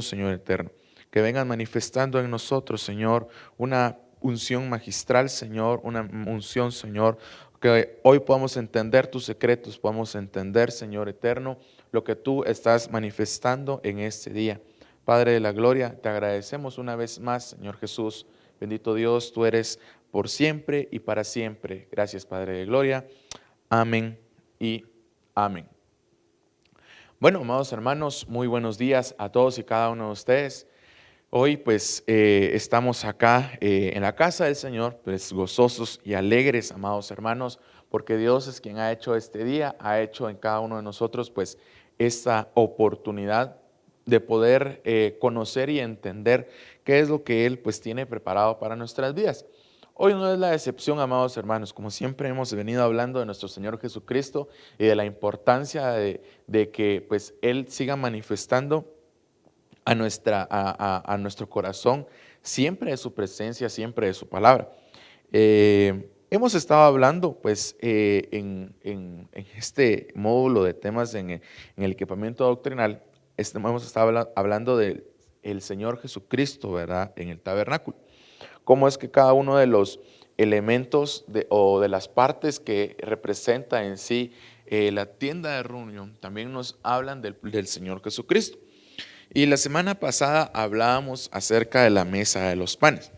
Señor eterno, que vengan manifestando en nosotros, Señor, una unción magistral, Señor, una unción, Señor, que hoy podamos entender tus secretos, podamos entender, Señor eterno, lo que tú estás manifestando en este día. Padre de la gloria, te agradecemos una vez más, Señor Jesús. Bendito Dios, tú eres por siempre y para siempre. Gracias, Padre de gloria. Amén y amén. Bueno, amados hermanos, muy buenos días a todos y cada uno de ustedes. Hoy pues estamos acá en la casa del Señor, pues gozosos y alegres, amados hermanos, porque Dios es quien ha hecho este día, ha hecho en cada uno de nosotros pues esta oportunidad de poder conocer y entender qué es lo que Él pues tiene preparado para nuestras vidas. Hoy no es la excepción, amados hermanos, como siempre hemos venido hablando de nuestro Señor Jesucristo y de la importancia de que pues Él siga manifestando a nuestro corazón siempre de su presencia, siempre de su palabra. Hemos estado hablando pues en este módulo de temas en el equipamiento doctrinal, hemos estado hablando del Señor Jesucristo, ¿verdad? En el tabernáculo. Cómo es que cada uno de los elementos o de las partes que representa en sí la tienda de reunión también nos hablan del Señor Jesucristo. Y la semana pasada hablábamos acerca de la mesa de los panes.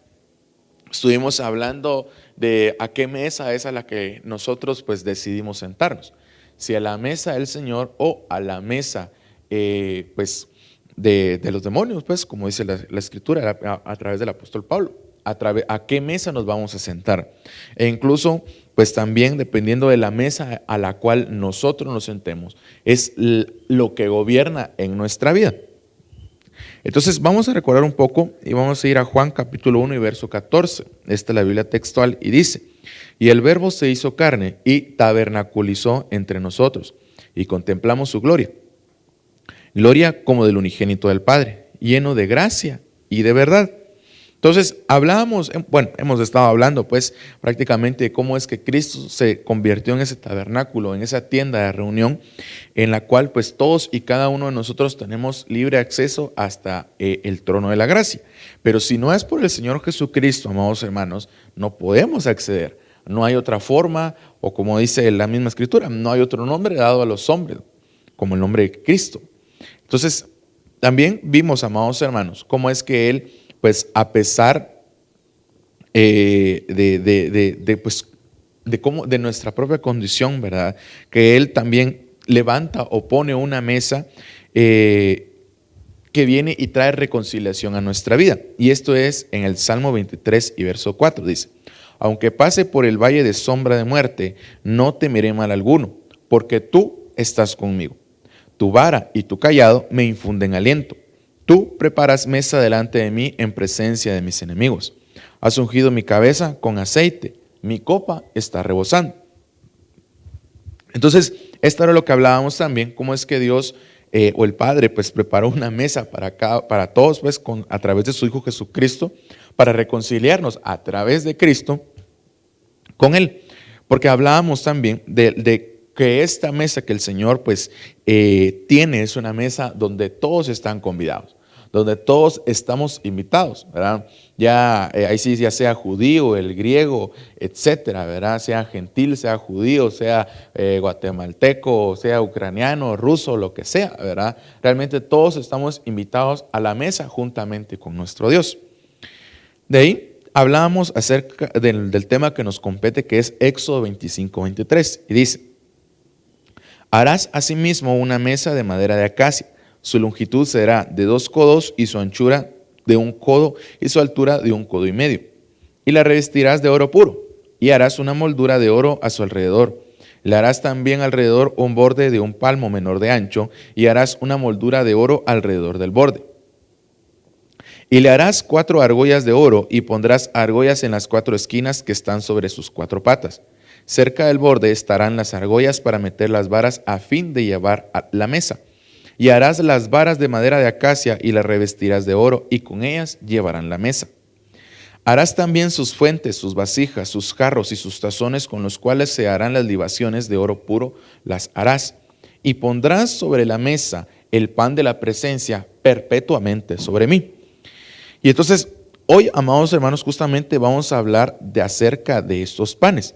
Estuvimos hablando de a qué mesa es a la que nosotros pues decidimos sentarnos. Si a la mesa del Señor o a la mesa pues de los demonios, pues como dice la Escritura a través del apóstol Pablo. A qué mesa nos vamos a sentar. E incluso pues también dependiendo de la mesa a la cual nosotros nos sentemos, es lo que gobierna en nuestra vida. Entonces vamos a recordar un poco y vamos a ir a Juan capítulo 1 y verso 14. Esta es la Biblia textual y dice: y el verbo se hizo carne y tabernaculizó entre nosotros y contemplamos su gloria. Gloria como del unigénito del Padre, lleno de gracia y de verdad. Entonces hemos estado hablando pues prácticamente de cómo es que Cristo se convirtió en ese tabernáculo, en esa tienda de reunión en la cual pues todos y cada uno de nosotros tenemos libre acceso hasta el trono de la gracia. Pero si no es por el Señor Jesucristo, amados hermanos, no podemos acceder. No hay otra forma, o como dice la misma Escritura, no hay otro nombre dado a los hombres como el nombre de Cristo. Entonces también vimos, amados hermanos, cómo es que Él pues a pesar de nuestra propia condición, ¿verdad? Que Él también levanta o pone una mesa que viene y trae reconciliación a nuestra vida. Y esto es en el Salmo 23 y verso 4, dice: aunque pase por el valle de sombra de muerte, no temeré mal alguno, porque tú estás conmigo. Tu vara y tu cayado me infunden aliento. Tú preparas mesa delante de mí en presencia de mis enemigos. Has ungido mi cabeza con aceite, mi copa está rebosando. Entonces, esto era lo que hablábamos también, cómo es que Dios o el Padre pues preparó una mesa para todos pues a través de su Hijo Jesucristo, para reconciliarnos a través de Cristo con Él. Porque hablábamos también de que esta mesa que el Señor pues tiene es una mesa donde todos están convidados, donde todos estamos invitados, ¿verdad? Ahí sí, ya sea judío, el griego, etcétera, ¿verdad? Sea gentil, sea judío, sea guatemalteco, sea ucraniano, ruso, lo que sea, ¿verdad? Realmente todos estamos invitados a la mesa juntamente con nuestro Dios. De ahí hablábamos acerca del tema que nos compete, que es Éxodo 25:23, y dice: harás asimismo una mesa de madera de acacia. Su longitud será de 2 codos y su anchura de 1 codo y su altura de 1 codo y medio. Y la revestirás de oro puro y harás una moldura de oro a su alrededor. Le harás también alrededor un borde de 1 palmo menor de ancho y harás una moldura de oro alrededor del borde. Y le harás 4 argollas de oro y pondrás argollas en las 4 esquinas que están sobre sus 4 patas. Cerca del borde estarán las argollas para meter las varas a fin de llevar a la mesa. Y harás las varas de madera de acacia y las revestirás de oro, y con ellas llevarán la mesa. Harás también sus fuentes, sus vasijas, sus jarros y sus tazones con los cuales se harán las libaciones de oro puro, las harás. Y pondrás sobre la mesa el pan de la presencia perpetuamente sobre mí. Y entonces, hoy, amados hermanos, justamente vamos a hablar de acerca de estos panes.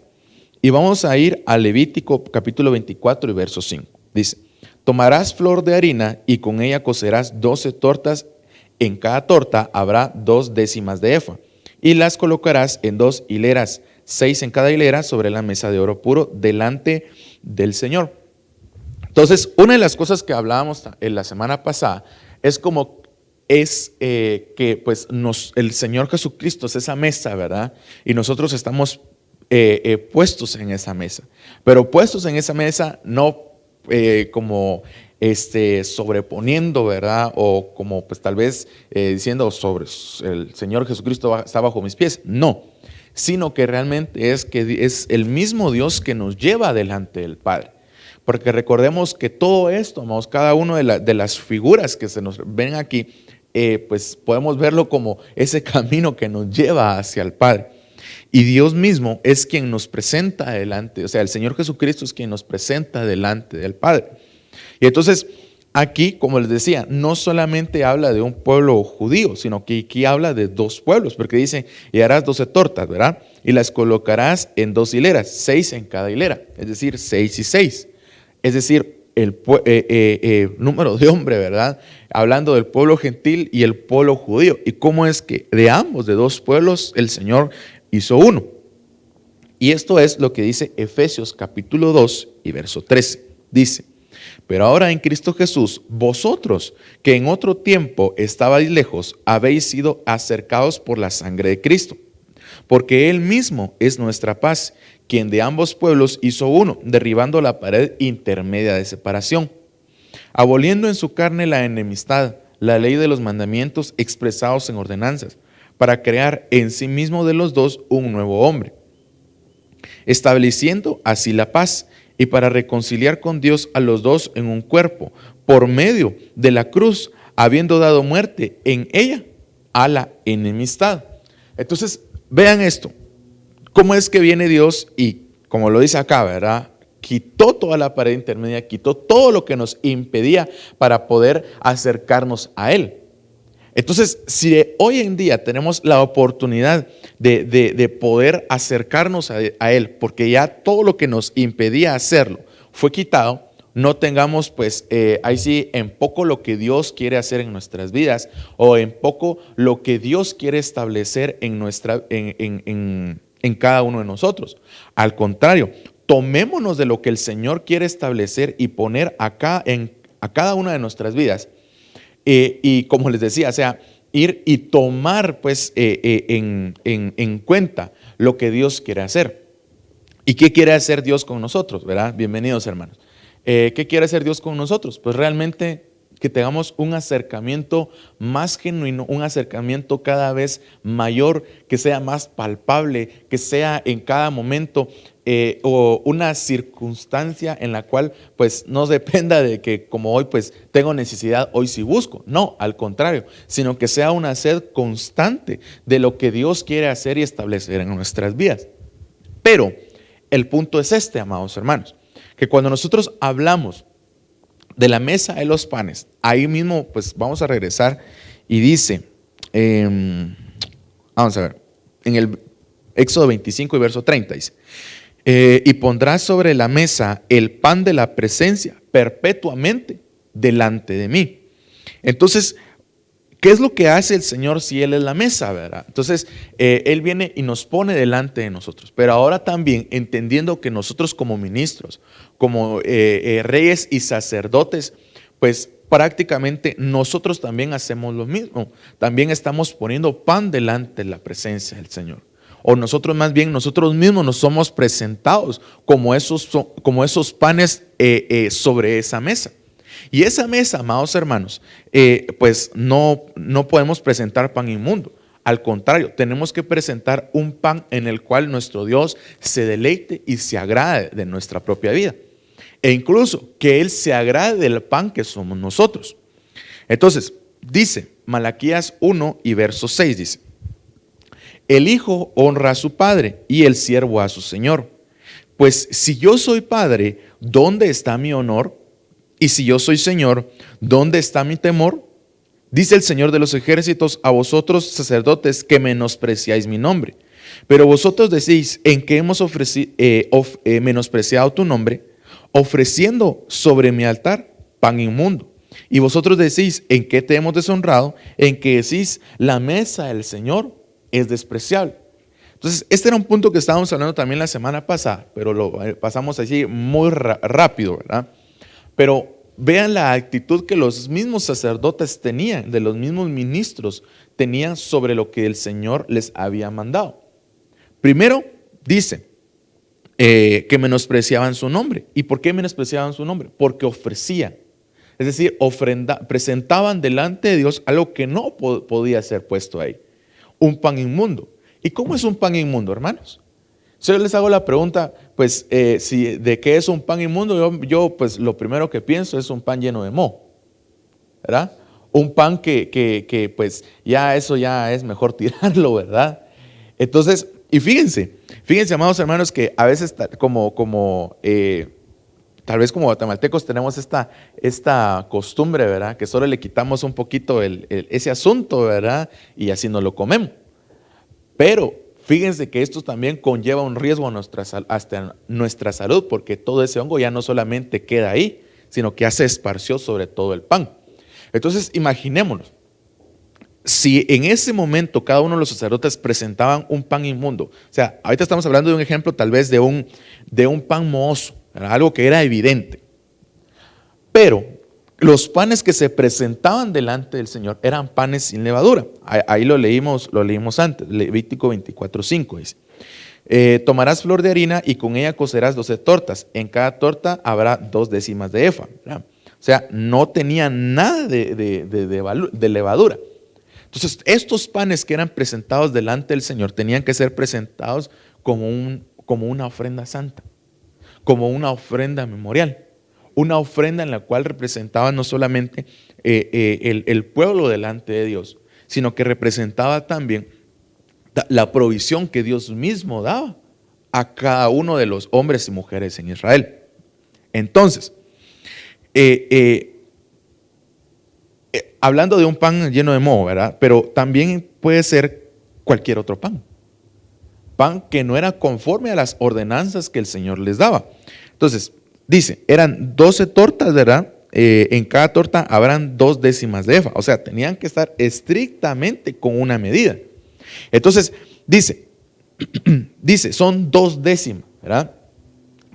Y vamos a ir a Levítico capítulo 24 y verso 5. Dice: tomarás flor de harina y con ella cocerás 12 tortas. En cada torta habrá 2 décimas de efa. Y las colocarás en 2 hileras, 6 en cada hilera, sobre la mesa de oro puro delante del Señor. Entonces, una de las cosas que hablábamos en la semana pasada es que pues el Señor Jesucristo es esa mesa, ¿verdad? Y nosotros estamos puestos en esa mesa, pero puestos en esa mesa no como sobreponiendo, ¿verdad? O como pues tal vez diciendo sobre el Señor Jesucristo está bajo mis pies, no, sino que realmente es que es el mismo Dios que nos lleva delante del Padre. Porque recordemos que todo esto, amados, cada una de las figuras que se nos ven aquí, pues podemos verlo como ese camino que nos lleva hacia el Padre. Y Dios mismo es quien nos presenta delante, o sea, el Señor Jesucristo es quien nos presenta delante del Padre. Y entonces, aquí, como les decía, no solamente habla de un pueblo judío, sino que aquí habla de 2 pueblos, porque dice: y harás 12 tortas, ¿verdad? Y las colocarás en 2 hileras, 6 en cada hilera, es decir, 6 y 6. Es decir, el número de hombre, ¿verdad? Hablando del pueblo gentil y el pueblo judío. Y cómo es que de ambos, de 2 pueblos, el Señor hizo uno. Y esto es lo que dice Efesios capítulo 2 y verso 13. Dice: pero ahora en Cristo Jesús, vosotros que en otro tiempo estabais lejos, habéis sido acercados por la sangre de Cristo. Porque Él mismo es nuestra paz, quien de ambos pueblos hizo uno, derribando la pared intermedia de separación, aboliendo en su carne la enemistad, la ley de los mandamientos expresados en ordenanzas, para crear en sí mismo de los dos un nuevo hombre, estableciendo así la paz, y para reconciliar con Dios a los dos en un cuerpo, por medio de la cruz, habiendo dado muerte en ella a la enemistad. Entonces, vean esto, cómo es que viene Dios y, como lo dice acá, ¿verdad? Quitó toda la pared intermedia, quitó todo lo que nos impedía para poder acercarnos a Él. Entonces, si hoy en día tenemos la oportunidad de poder acercarnos a Él, porque ya todo lo que nos impedía hacerlo fue quitado, no tengamos pues ahí sí en poco lo que Dios quiere hacer en nuestras vidas, o en poco lo que Dios quiere establecer en cada uno de nosotros. Al contrario, tomémonos de lo que el Señor quiere establecer y poner acá a cada una de nuestras vidas. Y como les decía, o sea, ir y tomar pues en cuenta lo que Dios quiere hacer. ¿Y qué quiere hacer Dios con nosotros? ¿Verdad? Bienvenidos, hermanos. ¿Qué quiere hacer Dios con nosotros? Pues realmente que tengamos un acercamiento más genuino, un acercamiento cada vez mayor, que sea más palpable, que sea en cada momento o una circunstancia en la cual pues no dependa de que como hoy pues tengo necesidad, hoy sí busco. No, al contrario, sino que sea una sed constante de lo que Dios quiere hacer y establecer en nuestras vidas. Pero el punto es este, amados hermanos, que cuando nosotros hablamos de la mesa de los panes, ahí mismo pues vamos a regresar y dice, vamos a ver, en el Éxodo 25 y verso 30 dice: y pondrás sobre la mesa el pan de la presencia perpetuamente delante de mí. Entonces, ¿qué es lo que hace el Señor si Él es la mesa, verdad? Entonces, Él viene y nos pone delante de nosotros. Pero ahora también entendiendo que nosotros como ministros, como reyes y sacerdotes, pues prácticamente nosotros también hacemos lo mismo. También estamos poniendo pan delante de la presencia del Señor. O nosotros más bien, nosotros mismos nos somos presentados como esos panes sobre esa mesa. Y esa mesa, amados hermanos, pues no podemos presentar pan inmundo. Al contrario, tenemos que presentar un pan en el cual nuestro Dios se deleite y se agrade de nuestra propia vida. E incluso que Él se agrade del pan que somos nosotros. Entonces, dice Malaquías 1 y verso 6, dice: el hijo honra a su padre y el siervo a su señor. Pues si yo soy padre, ¿dónde está mi honor? Y si yo soy Señor, ¿dónde está mi temor? Dice el Señor de los ejércitos a vosotros, sacerdotes, que menospreciáis mi nombre. Pero vosotros decís, ¿en qué hemos menospreciado tu nombre? Ofreciendo sobre mi altar pan inmundo. Y vosotros decís, ¿en qué te hemos deshonrado? En que decís, la mesa del Señor es despreciable. Entonces, este era un punto que estábamos hablando también la semana pasada, pero lo pasamos así muy rápido, ¿verdad? Pero vean la actitud que los mismos sacerdotes tenían, de los mismos ministros tenían sobre lo que el Señor les había mandado. Primero, dice que menospreciaban su nombre. ¿Y por qué menospreciaban su nombre? Porque ofrecían. Es decir, presentaban delante de Dios algo que no podía ser puesto ahí. Un pan inmundo. ¿Y cómo es un pan inmundo, hermanos? Si yo les hago la pregunta, pues, de qué es un pan inmundo, yo pues lo primero que pienso es un pan lleno de moho, ¿verdad? Un pan que pues ya eso ya es mejor tirarlo, ¿verdad? Entonces, y fíjense, amados hermanos, que a veces tal vez como guatemaltecos tenemos esta costumbre, ¿verdad? Que solo le quitamos un poquito ese asunto, ¿verdad? Y así nos lo comemos. Pero fíjense que esto también conlleva un riesgo hasta nuestra salud, porque todo ese hongo ya no solamente queda ahí, sino que ya se esparció sobre todo el pan. Entonces, imaginémonos, si en ese momento cada uno de los sacerdotes presentaban un pan inmundo, o sea, ahorita estamos hablando de un ejemplo tal vez de un pan mohoso, algo que era evidente, pero los panes que se presentaban delante del Señor eran panes sin levadura. Ahí lo leímos antes, Levítico 24:5 dice. Tomarás flor de harina y con ella cocerás 12 tortas. En cada torta habrá 2 décimas de efa. ¿Verdad? O sea, no tenía nada de levadura. Entonces, estos panes que eran presentados delante del Señor tenían que ser presentados como una ofrenda santa, como una ofrenda memorial. Una ofrenda en la cual representaba no solamente el pueblo delante de Dios, sino que representaba también la provisión que Dios mismo daba a cada uno de los hombres y mujeres en Israel. Entonces, hablando de un pan lleno de moho, ¿verdad? Pero también puede ser cualquier otro pan. Pan que no era conforme a las ordenanzas que el Señor les daba. Entonces, dice, eran 12 tortas, ¿verdad? En cada torta habrán 2 décimas de efa. O sea, tenían que estar estrictamente con una medida. Entonces, dice, son 2 décimas, ¿verdad?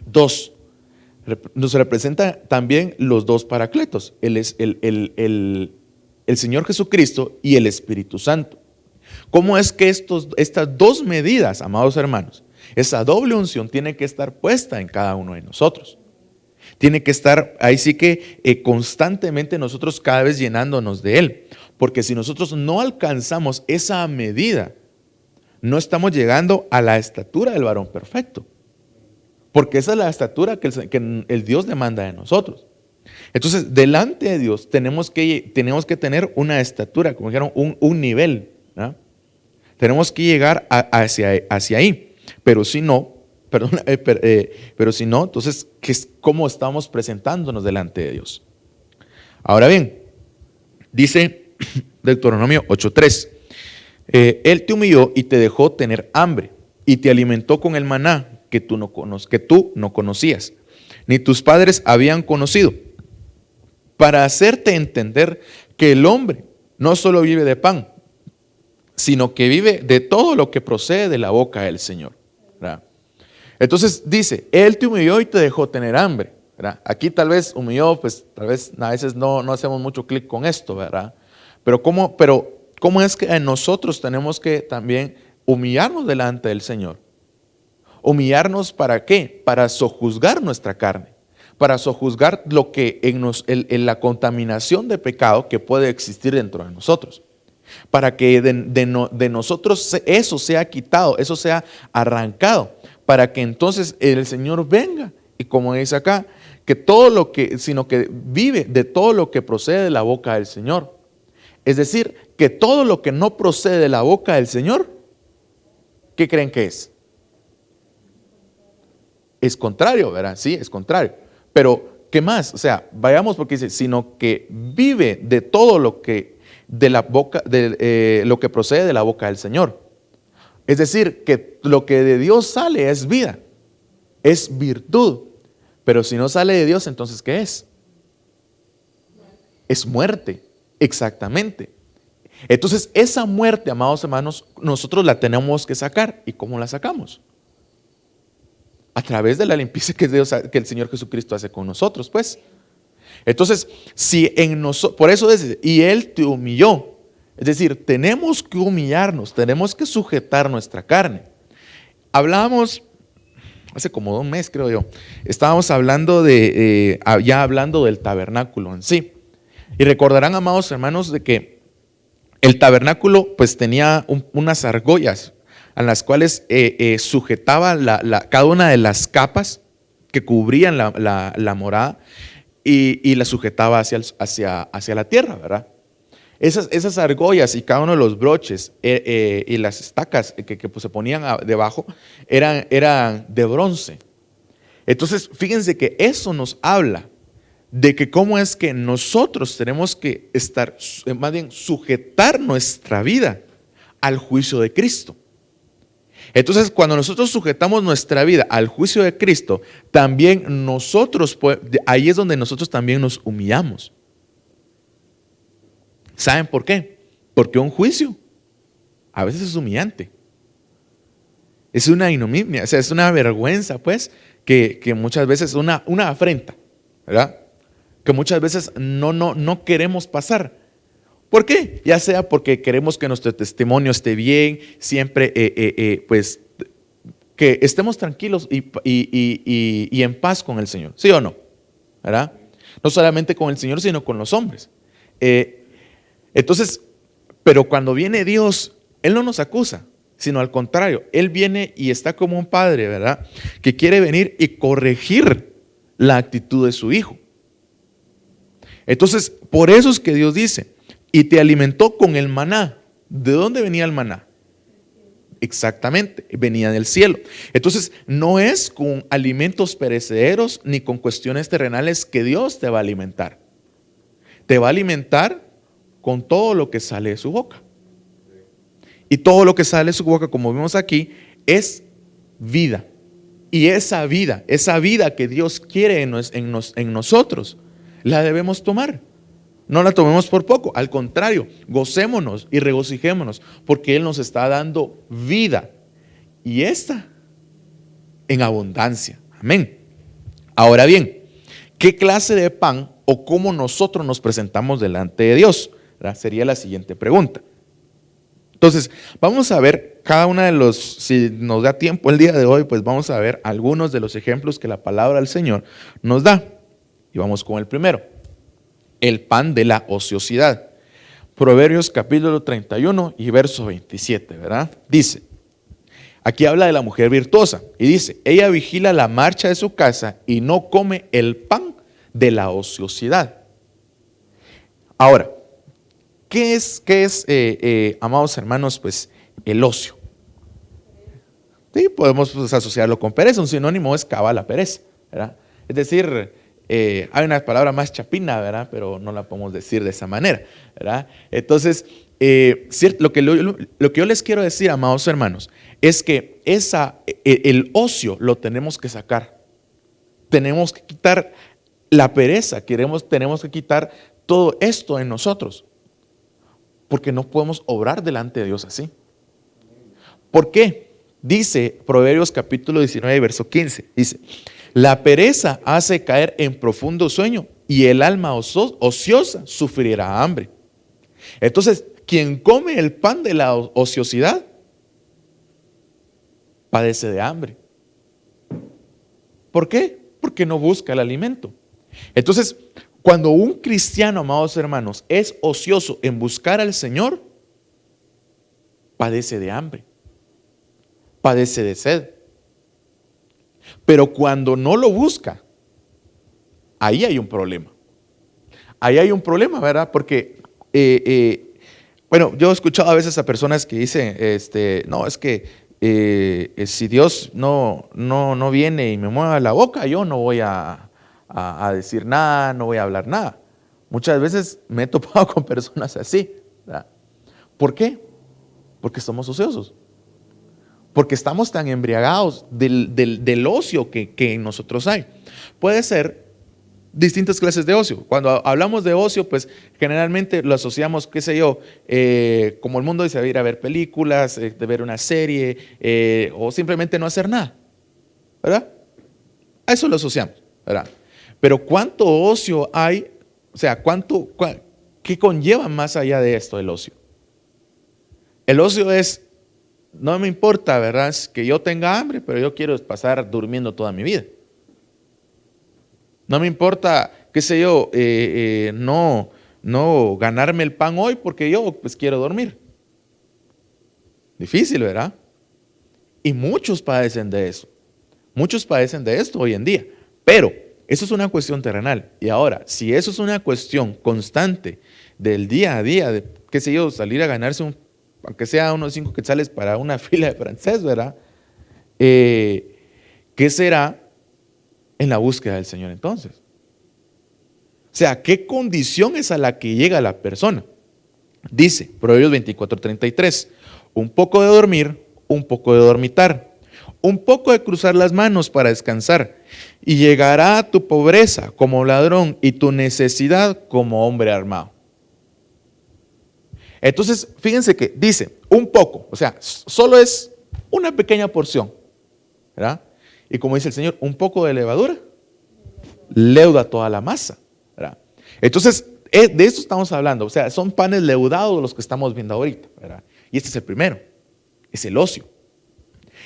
2. Nos representa también los 2 paracletos, el Señor Jesucristo y el Espíritu Santo. ¿Cómo es que estas 2 medidas, amados hermanos, esa doble unción tiene que estar puesta en cada uno de nosotros? Tiene que estar ahí sí que constantemente nosotros cada vez llenándonos de Él. Porque si nosotros no alcanzamos esa medida, no estamos llegando a la estatura del varón perfecto. Porque esa es la estatura que el Dios demanda de nosotros. Entonces, delante de Dios tenemos que tener una estatura, como dijeron, un nivel, ¿no? Tenemos que llegar hacia ahí. Pero si no, entonces, ¿cómo estamos presentándonos delante de Dios? Ahora bien, dice Deuteronomio 8:3, Él te humilló y te dejó tener hambre y te alimentó con el maná que tú no conocías, ni tus padres habían conocido, para hacerte entender que el hombre no solo vive de pan, sino que vive de todo lo que procede de la boca del Señor, ¿verdad? Entonces dice, Él te humilló y te dejó tener hambre, ¿verdad? Aquí tal vez humilló, pues tal vez a veces no hacemos mucho clic con esto, ¿verdad? Pero ¿cómo es que nosotros tenemos que también humillarnos delante del Señor? Humillarnos, ¿para qué? Para sojuzgar nuestra carne, para sojuzgar lo que en la contaminación de pecado que puede existir dentro de nosotros, para que de nosotros eso sea quitado, eso sea arrancado, para que entonces el Señor venga y, como dice acá, sino que vive de todo lo que procede de la boca del Señor. Es decir, que todo lo que no procede de la boca del Señor, ¿qué creen que es? Es contrario, ¿verdad? Sí, es contrario. Pero ¿qué más? O sea, vayamos porque dice, sino que vive de todo lo que de la boca, lo que procede de la boca del Señor. Es decir, que lo que de Dios sale es vida, es virtud. Pero si no sale de Dios, entonces ¿qué es? Es muerte, exactamente. Entonces esa muerte, amados hermanos, nosotros la tenemos que sacar. ¿Y cómo la sacamos? A través de la limpieza que Dios, que el Señor Jesucristo hace con nosotros, pues. Entonces, si en nosotros, por eso dice, y Él te humilló. Es decir, tenemos que humillarnos, tenemos que sujetar nuestra carne. Hablábamos hace como un mes, creo yo, estábamos hablando ya hablando del tabernáculo en sí. Y recordarán, amados hermanos, de que el tabernáculo pues tenía unas argollas a las cuales sujetaba cada una de las capas que cubrían la morada y la sujetaba hacia la tierra, ¿verdad? Esas argollas y cada uno de los broches y las estacas que pues, se ponían debajo eran de bronce. Entonces, fíjense que eso nos habla de que cómo es que nosotros tenemos que estar, más bien sujetar nuestra vida al juicio de Cristo. Entonces, cuando nosotros sujetamos nuestra vida al juicio de Cristo, también nosotros, ahí es donde nosotros también nos humillamos. ¿Saben por qué? Porque un juicio a veces es humillante. Es una ignominia, o sea, es una vergüenza, pues, que muchas veces es una afrenta, ¿verdad? Que muchas veces no queremos pasar. ¿Por qué? Ya sea porque queremos que nuestro testimonio esté bien, siempre, pues, que estemos tranquilos y en paz con el Señor, ¿sí o no? ¿Verdad? No solamente con el Señor, sino con los hombres. Entonces, pero cuando viene Dios, Él no nos acusa, sino al contrario, Él viene y está como un padre, ¿verdad? Que quiere venir y corregir la actitud de su hijo. Entonces, por eso es que Dios dice, y te alimentó con el maná. ¿De dónde venía el maná? Exactamente, venía del cielo. Entonces, no es con alimentos perecederos ni con cuestiones terrenales que Dios te va a alimentar. Te va a alimentar con todo lo que sale de su boca. Y todo lo que sale de su boca, como vimos aquí, es vida. Y esa vida que Dios quiere en nosotros, la debemos tomar. No la tomemos por poco, al contrario, gocémonos y regocijémonos, porque Él nos está dando vida. Y esta en abundancia. Amén. Ahora bien, ¿qué clase de pan o cómo nosotros nos presentamos delante de Dios? Sería la siguiente pregunta. Entonces, vamos a ver cada una de los, si nos da tiempo el día de hoy, pues vamos a ver algunos de los ejemplos que la palabra del Señor nos da. Y vamos con el primero, el pan de la ociosidad. Proverbios capítulo 31 y verso 27, ¿verdad? Dice, aquí habla de la mujer virtuosa y dice, ella vigila la marcha de su casa y no come el pan de la ociosidad. Ahora, ¿qué es amados hermanos, pues el ocio? Sí, podemos pues, asociarlo con pereza, un sinónimo es cabala pereza, ¿verdad? Es decir, hay una palabra más chapina, ¿verdad? Pero no la podemos decir de esa manera, ¿verdad? Entonces, lo que yo les quiero decir, amados hermanos, es que el ocio lo tenemos que sacar. Tenemos que quitar la pereza, tenemos que quitar todo esto en nosotros. Porque no podemos obrar delante de Dios así. ¿Por qué? Dice Proverbios capítulo 19, verso 15. Dice, la pereza hace caer en profundo sueño y el alma ociosa sufrirá hambre. Entonces, quien come el pan de la ociosidad padece de hambre. ¿Por qué? Porque no busca el alimento. Entonces, cuando un cristiano, amados hermanos, es ocioso en buscar al Señor, padece de hambre, padece de sed. Pero cuando no lo busca, ahí hay un problema. Ahí hay un problema, ¿verdad? Porque, bueno, yo he escuchado a veces a personas que dicen, no, es que si Dios no viene y me mueva la boca, yo no voy a a decir nada, no voy a hablar nada. Muchas veces me he topado con personas así, ¿verdad? ¿Por qué? Porque somos ociosos. Porque estamos tan embriagados del ocio que en nosotros hay. Puede ser distintas clases de ocio. Cuando hablamos de ocio, pues generalmente lo asociamos, qué sé yo, como el mundo dice, de ir a ver películas, de ver una serie, o simplemente no hacer nada, ¿verdad? A eso lo asociamos, ¿verdad? Pero ¿cuánto ocio hay? O sea, ¿qué conlleva más allá de esto el ocio? El ocio es, no me importa, ¿verdad? Es que yo tenga hambre, pero yo quiero pasar durmiendo toda mi vida. No me importa, qué sé yo, no ganarme el pan hoy porque yo pues quiero dormir. Difícil, ¿verdad? Y muchos padecen de eso. Muchos padecen de esto hoy en día. Pero eso es una cuestión terrenal. Y ahora, si eso es una cuestión constante del día a día, de, qué sé yo, salir a ganarse aunque sea unos 5 quetzales para una fila de francés, ¿verdad? ¿Qué será en la búsqueda del Señor entonces? O sea, ¿qué condición es a la que llega la persona? Dice, Proverbios 24:33, un poco de dormir, un poco de dormitar, un poco de cruzar las manos para descansar, y llegará tu pobreza como ladrón y tu necesidad como hombre armado. Entonces, fíjense que dice, un poco, o sea, solo es una pequeña porción, ¿verdad? Y como dice el Señor, un poco de levadura leuda toda la masa, ¿verdad? Entonces, de esto estamos hablando, o sea, son panes leudados los que estamos viendo ahorita, ¿verdad? Y este es el primero, es el ocio.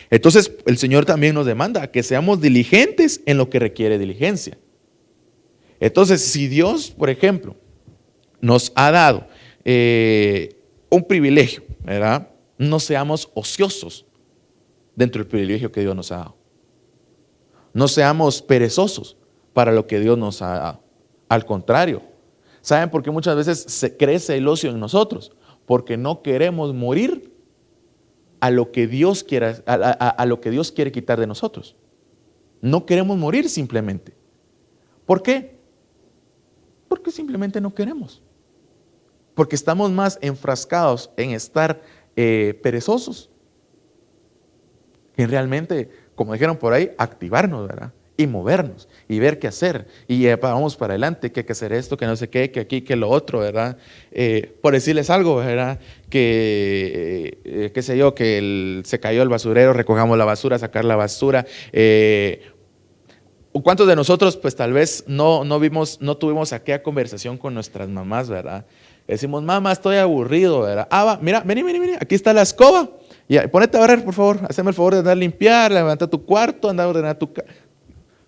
Entonces, el Señor también nos demanda que seamos diligentes en lo que requiere diligencia. Entonces, si Dios, por ejemplo, nos ha dado un privilegio, ¿verdad? No seamos ociosos dentro del privilegio que Dios nos ha dado. No seamos perezosos para lo que Dios nos ha dado. Al contrario, ¿saben por qué muchas veces se crece el ocio en nosotros? Porque no queremos morir a lo que Dios quiere, a lo que Dios quiere quitar de nosotros. No queremos morir simplemente. ¿Por qué? Porque simplemente no queremos. Porque estamos más enfrascados en estar perezosos que en realmente, como dijeron por ahí, activarnos, ¿verdad? Y movernos y ver qué hacer. Y vamos para adelante, que hay que hacer esto, que no sé qué, que aquí, que lo otro, ¿verdad? Por decirles algo, ¿verdad? Que, qué sé yo, que se cayó el basurero, recogamos la basura, sacar la basura. ¿Cuántos de nosotros, pues tal vez no tuvimos aquella conversación con nuestras mamás, ¿verdad? Decimos, mamá, estoy aburrido, ¿verdad? Mira, vení, aquí está la escoba. Y ponete a barrer, por favor, hazme el favor de andar a limpiar, levantar tu cuarto, andar a ordenar tu casa.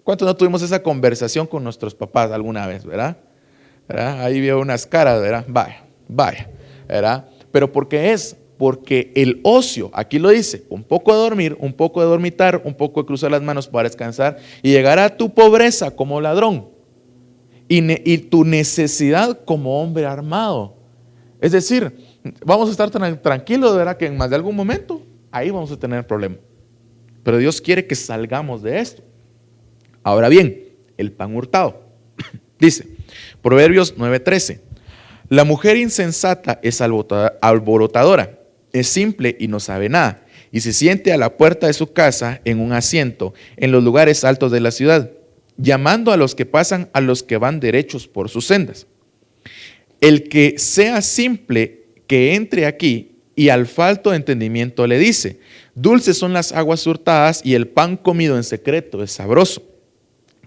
¿Cuántos no tuvimos esa conversación con nuestros papás alguna vez, ¿verdad? Ahí veo unas caras, ¿verdad? Vaya, ¿verdad? Pero ¿por qué es? Porque el ocio, aquí lo dice, un poco de dormir, un poco de dormitar, un poco de cruzar las manos para descansar y llegar a tu pobreza como ladrón y tu necesidad como hombre armado. Es decir, vamos a estar tranquilos, ¿verdad? Que en más de algún momento ahí vamos a tener problema. Pero Dios quiere que salgamos de esto. Ahora bien, el pan hurtado. Dice, Proverbios 9:13, la mujer insensata es alborotadora, es simple y no sabe nada, y se siente a la puerta de su casa en un asiento, en los lugares altos de la ciudad, llamando a los que pasan, a los que van derechos por sus sendas. El que sea simple, que entre aquí, y al falto de entendimiento le dice, dulces son las aguas hurtadas y el pan comido en secreto es sabroso.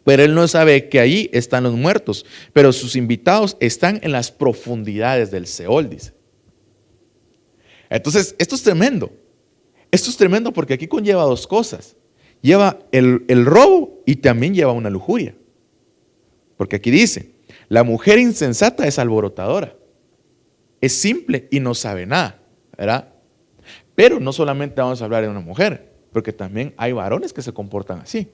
Pero él no sabe que allí están los muertos, pero sus invitados están en las profundidades del Seol, dice. Entonces, esto es tremendo. Esto es tremendo porque aquí conlleva dos cosas. Lleva el robo y también lleva una lujuria. Porque aquí dice, la mujer insensata es alborotadora. Es simple y no sabe nada, ¿verdad? Pero no solamente vamos a hablar de una mujer, porque también hay varones que se comportan así.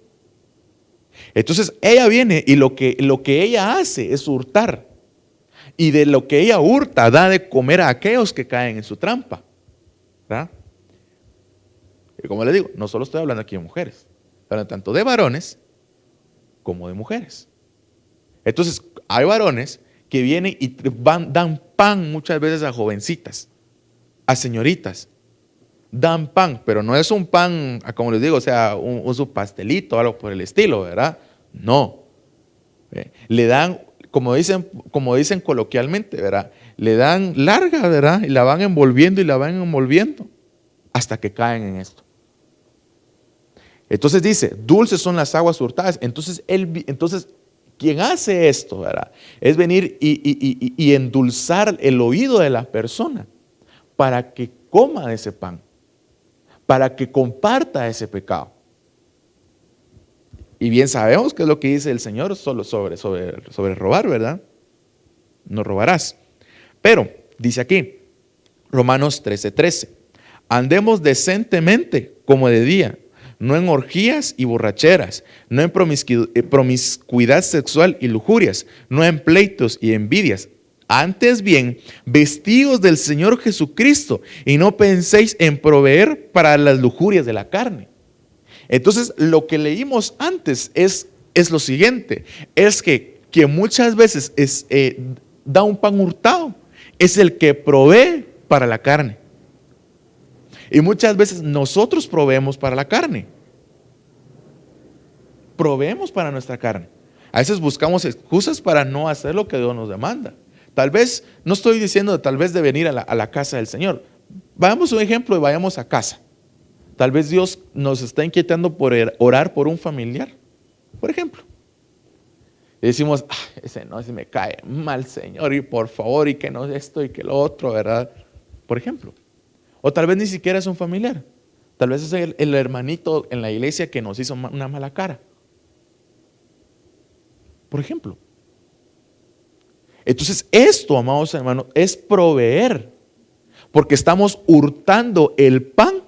Entonces ella viene y lo que ella hace es hurtar. Y de lo que ella hurta da de comer a aquellos que caen en su trampa, ¿verdad? Y como les digo, no solo estoy hablando aquí de mujeres, pero tanto de varones como de mujeres. Entonces, hay varones que vienen y dan pan muchas veces a jovencitas, a señoritas. Dan pan, pero no es un pan, como les digo, o sea, su pastelito o algo por el estilo, ¿verdad? No. Le dan, como dicen coloquialmente, ¿verdad? Le dan larga, ¿verdad? Y la van envolviendo y la van envolviendo hasta que caen en esto. Entonces dice, dulces son las aguas hurtadas. Entonces, quien hace esto, ¿verdad? Es venir y endulzar el oído de la persona para que coma de ese pan, para que comparta ese pecado. Y bien sabemos que es lo que dice el Señor solo sobre robar, ¿verdad? No robarás. Pero, dice aquí, Romanos 13:13, andemos decentemente como de día, no en orgías y borracheras, no en promiscuidad sexual y lujurias, no en pleitos y envidias. Antes bien, vestidos del Señor Jesucristo y no penséis en proveer para las lujurias de la carne. Entonces, lo que leímos antes es lo siguiente, es que muchas veces da un pan hurtado, es el que provee para la carne. Y muchas veces nosotros proveemos para la carne. Proveemos para nuestra carne. A veces buscamos excusas para no hacer lo que Dios nos demanda. Tal vez, no estoy diciendo tal vez de venir a la casa del Señor. Vayamos un ejemplo y vayamos a casa. Tal vez Dios nos está inquietando por orar por un familiar, por ejemplo. Y decimos, ese me cae mal, Señor, y por favor, y que no esto y que lo otro, ¿verdad? Por ejemplo. O tal vez ni siquiera es un familiar. Tal vez es el hermanito en la iglesia que nos hizo una mala cara. Por ejemplo. Entonces, esto, amados hermanos, es proveer. Porque estamos hurtando el pan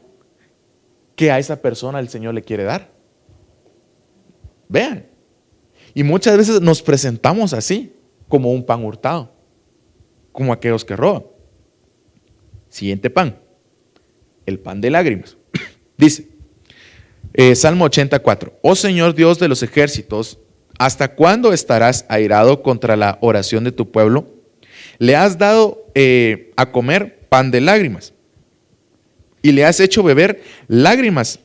que a esa persona el Señor le quiere dar. Vean. Y muchas veces nos presentamos así, como un pan hurtado, como aquellos que roban. Siguiente pan, el pan de lágrimas. Dice, Salmo 84, oh Señor Dios de los ejércitos, ¿hasta cuándo estarás airado contra la oración de tu pueblo? Le has dado a comer pan de lágrimas y le has hecho beber lágrimas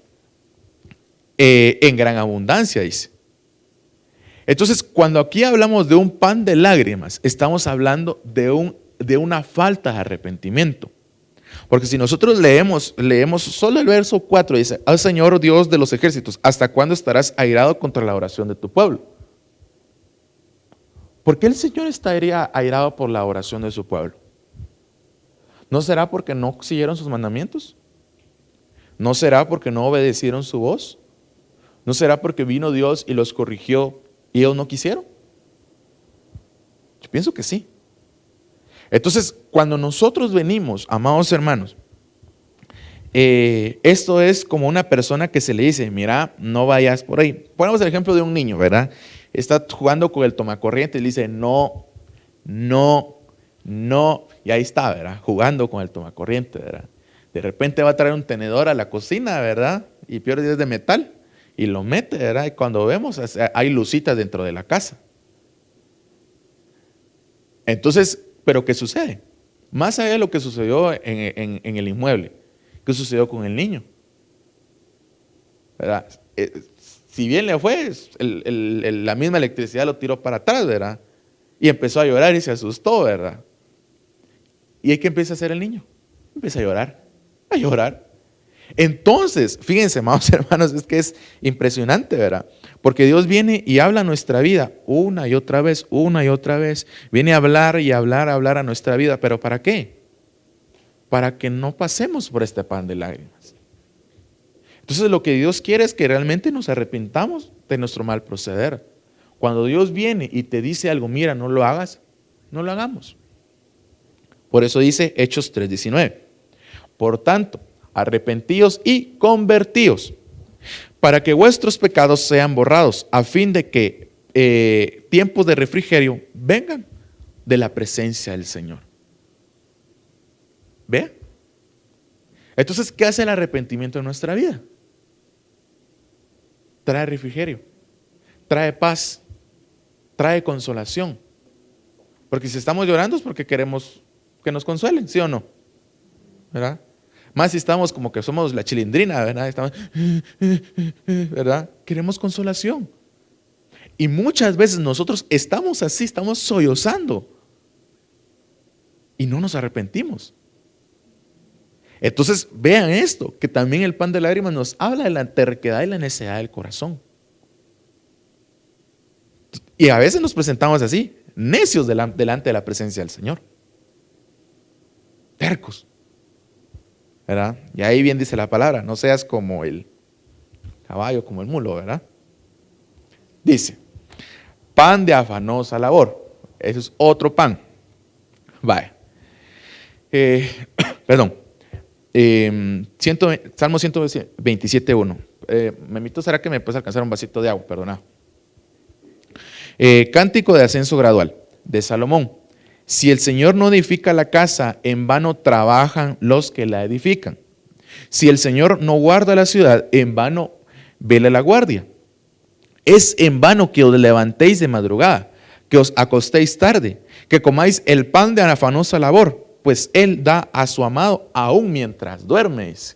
en gran abundancia, dice. Entonces, cuando aquí hablamos de un pan de lágrimas, estamos hablando de una falta de arrepentimiento. Porque si nosotros leemos solo el verso 4, dice, oh Señor Dios de los ejércitos, ¿hasta cuándo estarás airado contra la oración de tu pueblo? ¿Por qué el Señor estaría airado por la oración de su pueblo? ¿No será porque no siguieron sus mandamientos? ¿No será porque no obedecieron su voz? ¿No será porque vino Dios y los corrigió y ellos no quisieron? Yo pienso que sí. Entonces, cuando nosotros venimos, amados hermanos, esto es como una persona que se le dice, mira, no vayas por ahí. Ponemos el ejemplo de un niño, ¿verdad? Está jugando con el tomacorriente y le dice, no, no, no. Y ahí está, ¿verdad? Jugando con el tomacorriente, ¿verdad? De repente va a traer un tenedor a la cocina, ¿verdad? Y peor es de metal. Y lo mete, ¿verdad? Y cuando vemos, hay lucitas dentro de la casa. Entonces, ¿pero qué sucede? Más allá de lo que sucedió en el inmueble, ¿qué sucedió con el niño? ¿Verdad? Si bien le fue, la misma electricidad lo tiró para atrás, ¿verdad? Y empezó a llorar y se asustó, ¿verdad? ¿Y qué empieza a hacer el niño? Empieza a llorar, a llorar. Entonces, fíjense, amados hermanos, es que es impresionante, ¿verdad? Porque Dios viene y habla a nuestra vida una y otra vez, una y otra vez. Viene a hablar y hablar a nuestra vida. ¿Pero para qué? Para que no pasemos por este pan de lágrimas. Entonces, lo que Dios quiere es que realmente nos arrepintamos de nuestro mal proceder. Cuando Dios viene y te dice algo, mira, no lo hagas, no lo hagamos. Por eso dice Hechos 3:19. Por tanto, arrepentíos y convertíos, para que vuestros pecados sean borrados, a fin de que tiempos de refrigerio vengan de la presencia del Señor. ¿Ve? Entonces, ¿qué hace el arrepentimiento en nuestra vida? Trae refrigerio, trae paz, trae consolación. Porque si estamos llorando es porque queremos que nos consuelen, ¿sí o no? ¿Verdad? Más si estamos como que somos la chilindrina, ¿verdad? Estamos, ¿verdad? Queremos consolación. Y muchas veces nosotros estamos así, estamos sollozando y no nos arrepentimos. Entonces vean esto, que también el pan de lágrimas nos habla de la terquedad y la necedad del corazón. Y a veces nos presentamos así, necios delante de la presencia del Señor. Tercos. ¿Verdad? Y ahí bien dice la palabra, no seas como el caballo, como el mulo, ¿verdad? Dice, pan de afanosa labor. Eso es otro pan. Vaya. Perdón. Salmo 127.1. Memito, ¿será que me puedes alcanzar un vasito de agua? Perdona. Cántico de ascenso gradual de Salomón. Si el Señor no edifica la casa, en vano trabajan los que la edifican. Si el Señor no guarda la ciudad, en vano vela la guardia. Es en vano que os levantéis de madrugada, que os acostéis tarde, que comáis el pan de afanosa labor, pues Él da a su amado aún mientras duermes.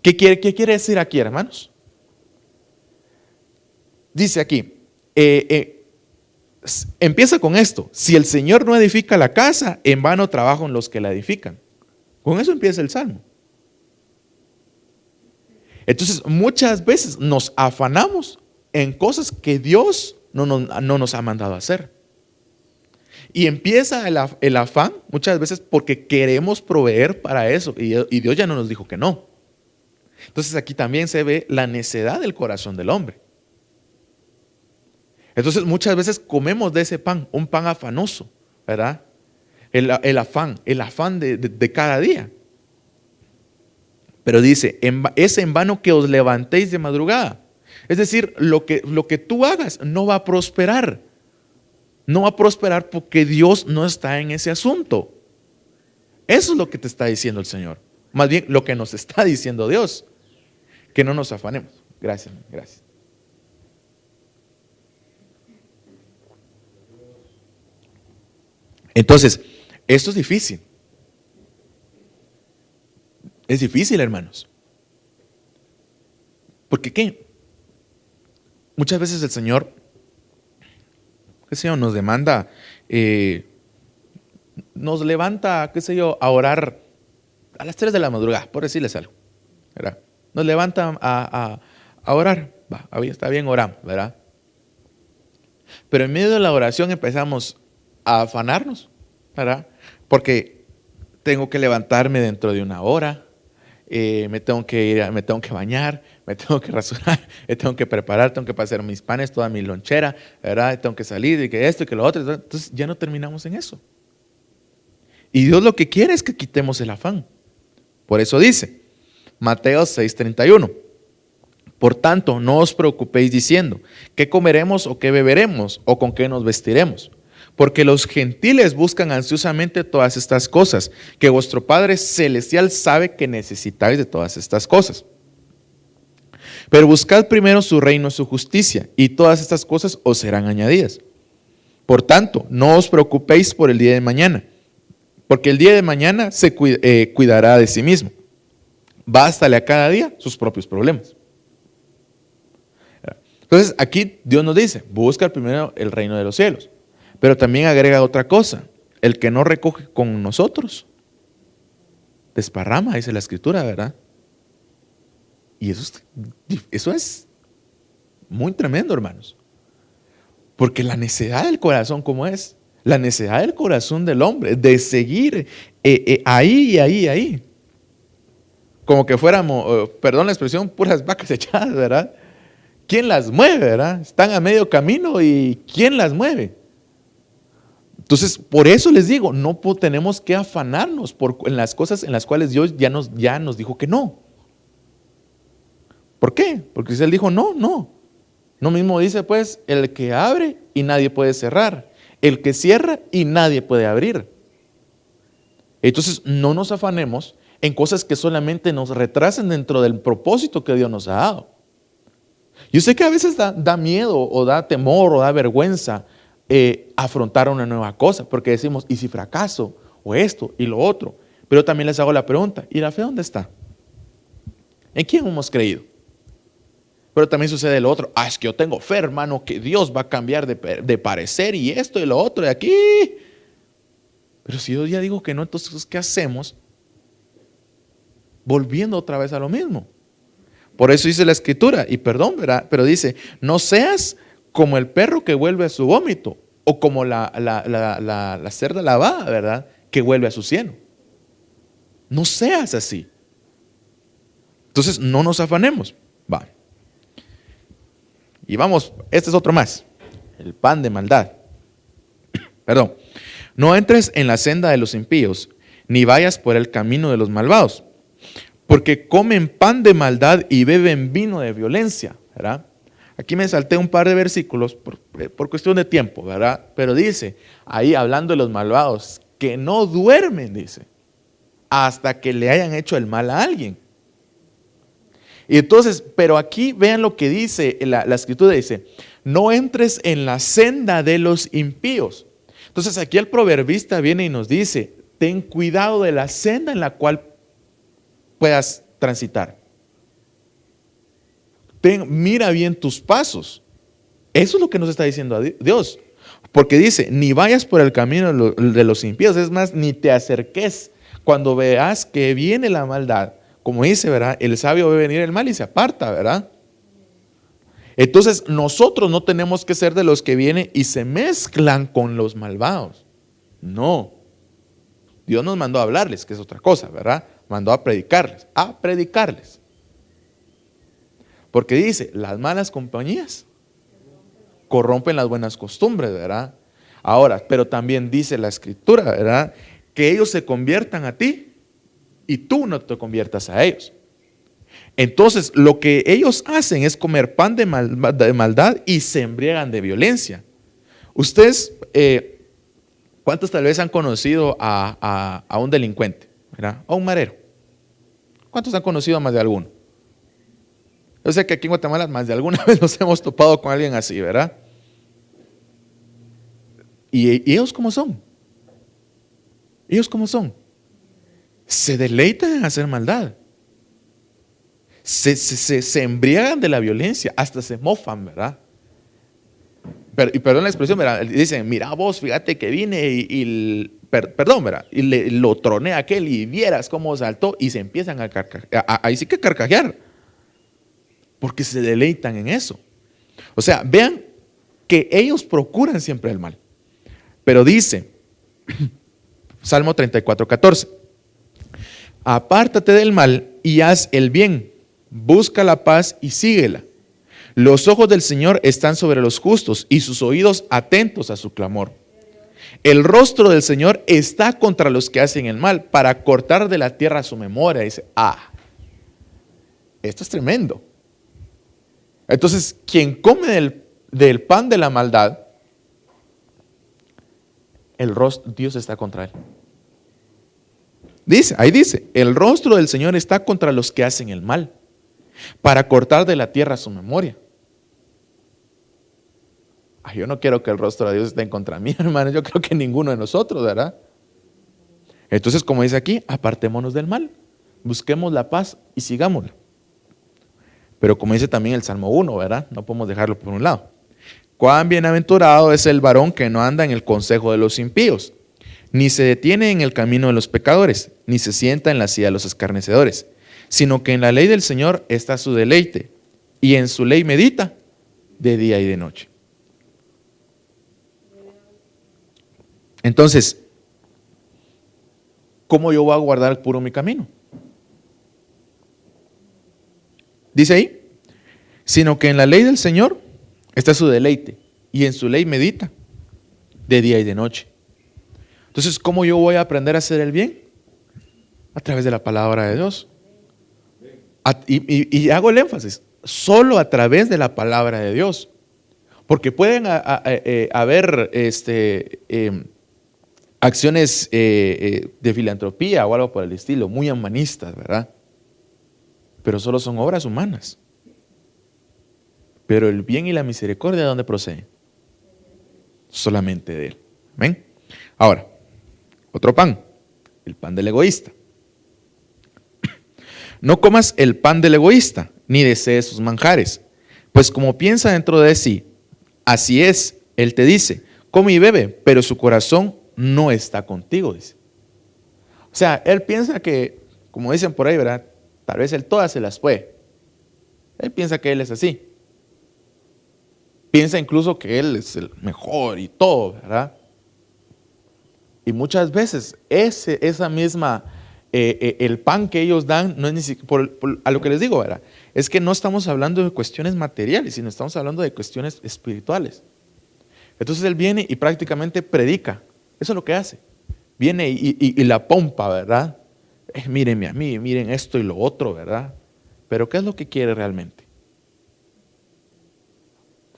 ¿Qué quiere decir aquí, hermanos? Dice aquí, empieza con esto: si el Señor no edifica la casa, en vano trabajan los que la edifican. Con eso empieza el Salmo. Entonces muchas veces nos afanamos en cosas que Dios no nos ha mandado a hacer. Y empieza el afán muchas veces porque queremos proveer para eso y Dios ya no nos dijo que no. Entonces aquí también se ve la necedad del corazón del hombre. Entonces muchas veces comemos de ese pan, un pan afanoso, ¿verdad? El afán de cada día. Pero dice, es en vano que os levantéis de madrugada. Es decir, lo que tú hagas no va a prosperar. No va a prosperar porque Dios no está en ese asunto. Eso es lo que te está diciendo el Señor. Más bien lo que nos está diciendo Dios. Que no nos afanemos. Gracias, gracias. Entonces, esto es difícil. Es difícil, hermanos. ¿Por qué? Muchas veces el Señor, qué sé yo, nos demanda, nos levanta, qué sé yo, a orar a las 3 de la madrugada, por decirles algo, ¿verdad? Nos levanta a orar, va, está bien, oramos, ¿verdad? Pero en medio de la oración empezamos a afanarnos, ¿verdad? Porque tengo que levantarme dentro de una hora, me tengo que bañar, me tengo que rasurar, me tengo que preparar, tengo que pasar mis panes, toda mi lonchera, ¿verdad? Tengo que salir y que esto y que lo otro. Entonces ya no terminamos en eso. Y Dios lo que quiere es que quitemos el afán. Por eso dice, Mateo 6:31. Por tanto, no os preocupéis diciendo, ¿qué comeremos o qué beberemos o con qué nos vestiremos? Porque los gentiles buscan ansiosamente todas estas cosas, que vuestro Padre Celestial sabe que necesitáis de todas estas cosas. Pero buscad primero su reino y su justicia, y todas estas cosas os serán añadidas. Por tanto, no os preocupéis por el día de mañana, porque el día de mañana se cuidará de sí mismo. Bástale a cada día sus propios problemas. Entonces aquí Dios nos dice, busca primero el reino de los cielos. Pero también agrega otra cosa, el que no recoge con nosotros, desparrama, dice la Escritura, ¿verdad? Y eso es muy tremendo, hermanos. Porque la necedad del corazón, ¿cómo es? La necedad del corazón del hombre, de seguir ahí. Como que fuéramos, perdón la expresión, puras vacas echadas, ¿verdad? ¿Quién las mueve, verdad? Están a medio camino y ¿quién las mueve? Entonces, por eso les digo, no tenemos que afanarnos en las cosas en las cuales Dios ya nos dijo que no. ¿Por qué? Porque si Él dijo no. No mismo dice pues, el que abre y nadie puede cerrar, el que cierra y nadie puede abrir. Entonces, no nos afanemos en cosas que solamente nos retrasen dentro del propósito que Dios nos ha dado. Yo sé que a veces da miedo o da temor o da vergüenza afrontar una nueva cosa, porque decimos, ¿y si fracaso? O esto y lo otro. Pero también les hago la pregunta, ¿y la fe dónde está? ¿En quién hemos creído? Pero también sucede lo otro, es que yo tengo fe, hermano, que Dios va a cambiar de parecer y esto y lo otro de aquí. Pero si yo ya digo que no, entonces ¿qué hacemos? Volviendo otra vez a lo mismo. Por eso dice la escritura, y perdón, ¿verdad? Pero dice, no seas como el perro que vuelve a su vómito, o como la cerda lavada, ¿verdad? Que vuelve a su cieno. No seas así. Entonces no nos afanemos. Va. Y vamos, este es otro más. El pan de maldad. Perdón. No entres en la senda de los impíos, ni vayas por el camino de los malvados, porque comen pan de maldad y beben vino de violencia, ¿verdad? Aquí me salté un par de versículos por cuestión de tiempo, ¿verdad? Pero dice, ahí hablando de los malvados, que no duermen, dice, hasta que le hayan hecho el mal a alguien. Y entonces, pero aquí vean lo que dice, la escritura dice, no entres en la senda de los impíos. Entonces aquí el proverbista viene y nos dice, ten cuidado de la senda en la cual puedas transitar. Mira bien tus pasos. Eso es lo que nos está diciendo Dios. Porque dice, ni vayas por el camino de los impíos, es más, ni te acerques. Cuando veas que viene la maldad, como dice, ¿verdad? El sabio ve venir el mal y se aparta, ¿verdad? Entonces nosotros no tenemos que ser de los que vienen y se mezclan con los malvados. No. Dios nos mandó a hablarles, que es otra cosa, ¿verdad? Mandó a predicarles, Porque dice, las malas compañías corrompen las buenas costumbres, ¿verdad? Ahora, pero también dice la escritura, ¿verdad? Que ellos se conviertan a ti y tú no te conviertas a ellos. Entonces, lo que ellos hacen es comer pan de maldad y se embriagan de violencia. Ustedes, ¿cuántos tal vez han conocido a un delincuente? ¿Verdad? A un marero. ¿Cuántos han conocido a más de alguno? Yo sé que aquí en Guatemala más de alguna vez nos hemos topado con alguien así, ¿verdad? ¿Y ellos cómo son? ¿Ellos cómo son? Se deleitan en hacer maldad. Se embriagan de la violencia, hasta se mofan, ¿verdad? Y perdón la expresión, ¿verdad? Dicen, mira vos, fíjate que vine perdón, ¿verdad? Y lo troné a aquel y vieras cómo saltó y se empiezan a carcajear. Ahí sí que carcajear. Porque se deleitan en eso. O sea, vean que ellos procuran siempre el mal. Pero dice, Salmo 34:14, apártate del mal y haz el bien, busca la paz y síguela. Los ojos del Señor están sobre los justos y sus oídos atentos a su clamor. El rostro del Señor está contra los que hacen el mal, para cortar de la tierra su memoria. Dice, esto es tremendo. Entonces, quien come del pan de la maldad, Dios está contra él. Ahí dice, el rostro del Señor está contra los que hacen el mal, para cortar de la tierra su memoria. Yo no quiero que el rostro de Dios esté en contra mí, hermano. Yo creo que ninguno de nosotros, ¿verdad? Entonces, como dice aquí, apartémonos del mal, busquemos la paz y sigámosla. Pero como dice también el Salmo 1, ¿verdad? No podemos dejarlo por un lado. Cuán bienaventurado es el varón que no anda en el consejo de los impíos, ni se detiene en el camino de los pecadores, ni se sienta en la silla de los escarnecedores, sino que en la ley del Señor está su deleite, y en su ley medita de día y de noche. Entonces, ¿cómo yo voy a guardar puro mi camino? Dice ahí, sino que en la ley del Señor está su deleite, y en su ley medita de día y de noche. Entonces, ¿cómo yo voy a aprender a hacer el bien? A través de la palabra de Dios. Y hago el énfasis, solo a través de la palabra de Dios. Porque pueden haber acciones de filantropía o algo por el estilo, muy humanistas, ¿verdad? Pero solo son obras humanas. Pero el bien y la misericordia, ¿de dónde proceden? Solamente de Él. Amén. Ahora, otro pan, el pan del egoísta. No comas el pan del egoísta, ni desees sus manjares, pues como piensa dentro de sí, así es. Él te dice, come y bebe, pero su corazón no está contigo, dice. O sea, él piensa que, como dicen por ahí, ¿verdad? Tal vez él todas se las fue. Él piensa que él es así. Piensa incluso que él es el mejor y todo, ¿verdad? Y muchas veces esa misma, el pan que ellos dan, no es ni siquiera, a lo que les digo, ¿verdad? Es que no estamos hablando de cuestiones materiales, sino estamos hablando de cuestiones espirituales. Entonces él viene y prácticamente predica. Eso es lo que hace. Viene y la pompa, ¿verdad? Mírenme a mí, miren esto y lo otro, ¿verdad? Pero ¿qué es lo que quiere realmente?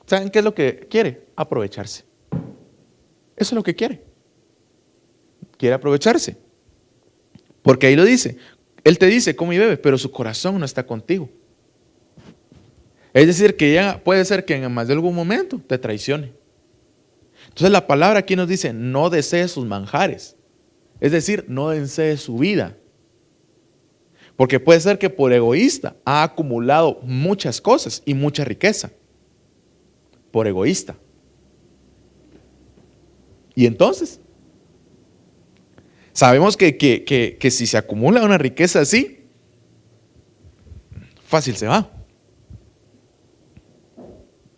¿Saben qué es lo que quiere? Aprovecharse. Eso es lo que quiere. Quiere aprovecharse. Porque ahí lo dice. Él te dice, come y bebe, pero su corazón no está contigo. Es decir, que ya puede ser que en más de algún momento te traicione. Entonces la palabra aquí nos dice, no desees sus manjares. Es decir, no desees su vida. Porque puede ser que por egoísta ha acumulado muchas cosas y mucha riqueza. Por egoísta. Y entonces, sabemos que si se acumula una riqueza así, fácil se va.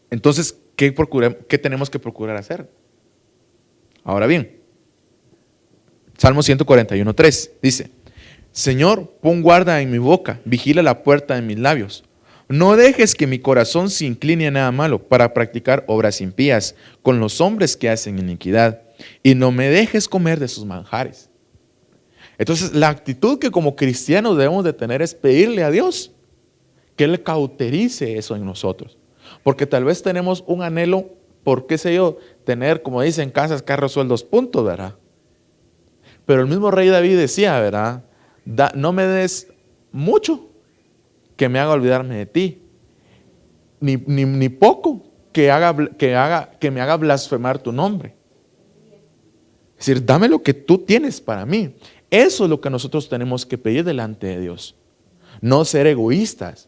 Entonces, ¿qué tenemos que procurar hacer? Ahora bien, Salmo 141:3 dice, Señor, pon guarda en mi boca, vigila la puerta de mis labios. No dejes que mi corazón se incline a nada malo para practicar obras impías con los hombres que hacen iniquidad, y no me dejes comer de sus manjares. Entonces, la actitud que como cristianos debemos de tener es pedirle a Dios que Él cauterice eso en nosotros. Porque tal vez tenemos un anhelo por, qué sé yo, tener, como dicen, casas, carros, sueldos, puntos, ¿verdad? Pero el mismo rey David decía, ¿verdad? No me des mucho que me haga olvidarme de ti, ni poco que me haga blasfemar tu nombre. Es decir, dame lo que tú tienes para mí. Eso es lo que nosotros tenemos que pedir delante de Dios. No ser egoístas.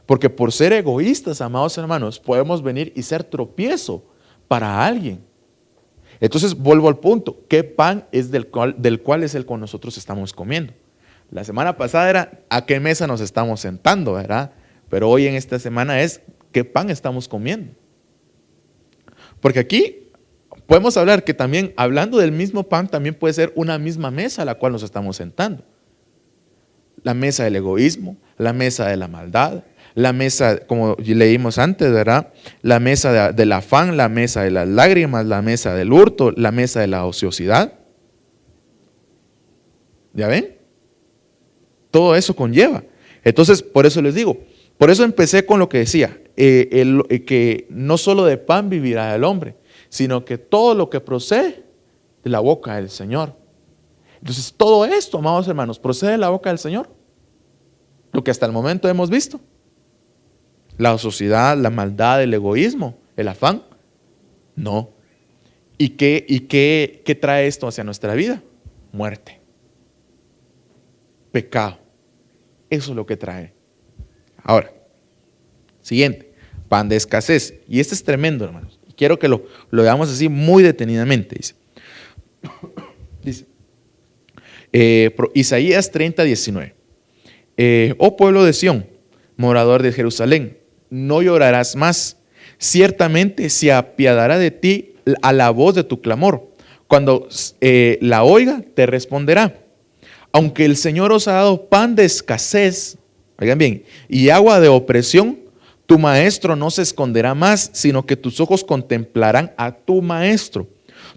Porque por ser egoístas, amados hermanos, podemos venir y ser tropiezo para alguien. Entonces vuelvo al punto, ¿qué pan es del cual es el que nosotros estamos comiendo? La semana pasada era a qué mesa nos estamos sentando, ¿verdad? Pero hoy en esta semana es qué pan estamos comiendo. Porque aquí podemos hablar que también, hablando del mismo pan, también puede ser una misma mesa a la cual nos estamos sentando. La mesa del egoísmo, la mesa de la maldad, la mesa, como leímos antes, ¿verdad? La mesa del afán, la mesa de las lágrimas, la mesa del hurto, la mesa de la ociosidad. ¿Ya ven? Todo eso conlleva. Entonces, por eso les digo, por eso empecé con lo que decía, que no solo de pan vivirá el hombre, sino que todo lo que procede de la boca del Señor. Entonces, todo esto, amados hermanos, procede de la boca del Señor. Lo que hasta el momento hemos visto. La ociosidad, la maldad, el egoísmo, el afán. No. ¿Y qué trae esto hacia nuestra vida? Muerte. Pecado. Eso es lo que trae. Ahora, siguiente, pan de escasez. Y este es tremendo, hermanos. Quiero que lo veamos así muy detenidamente. Dice Isaías 30:19. Oh pueblo de Sión, morador de Jerusalén, no llorarás más. Ciertamente se apiadará de ti a la voz de tu clamor. Cuando la oiga, te responderá. Aunque el Señor os ha dado pan de escasez, oigan bien, y agua de opresión, tu maestro no se esconderá más, sino que tus ojos contemplarán a tu maestro.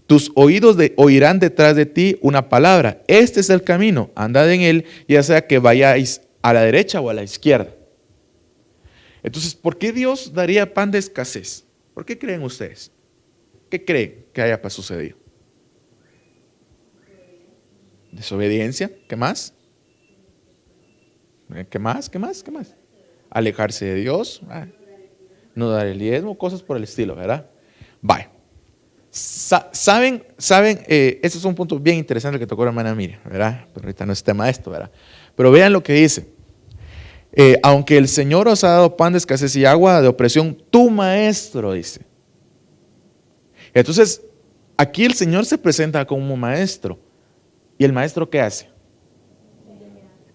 Tus oídos oirán detrás de ti una palabra. Este es el camino, andad en él, ya sea que vayáis a la derecha o a la izquierda. Entonces, ¿por qué Dios daría pan de escasez? ¿Por qué creen ustedes? ¿Qué creen que haya sucedido? Desobediencia. ¿Qué más? ¿Qué más? ¿Qué más? ¿Qué más? Alejarse de Dios. no dar el diezmo, cosas por el estilo, ¿verdad? Vaya. ¿Saben? Este es un punto bien interesante que tocó la hermana Miriam, ¿verdad? Pero ahorita no es tema de esto, ¿verdad? Pero vean lo que dice. Aunque el Señor os ha dado pan de escasez y agua de opresión, tu maestro, dice. Entonces, aquí el Señor se presenta como un maestro. ¿Y el maestro qué hace?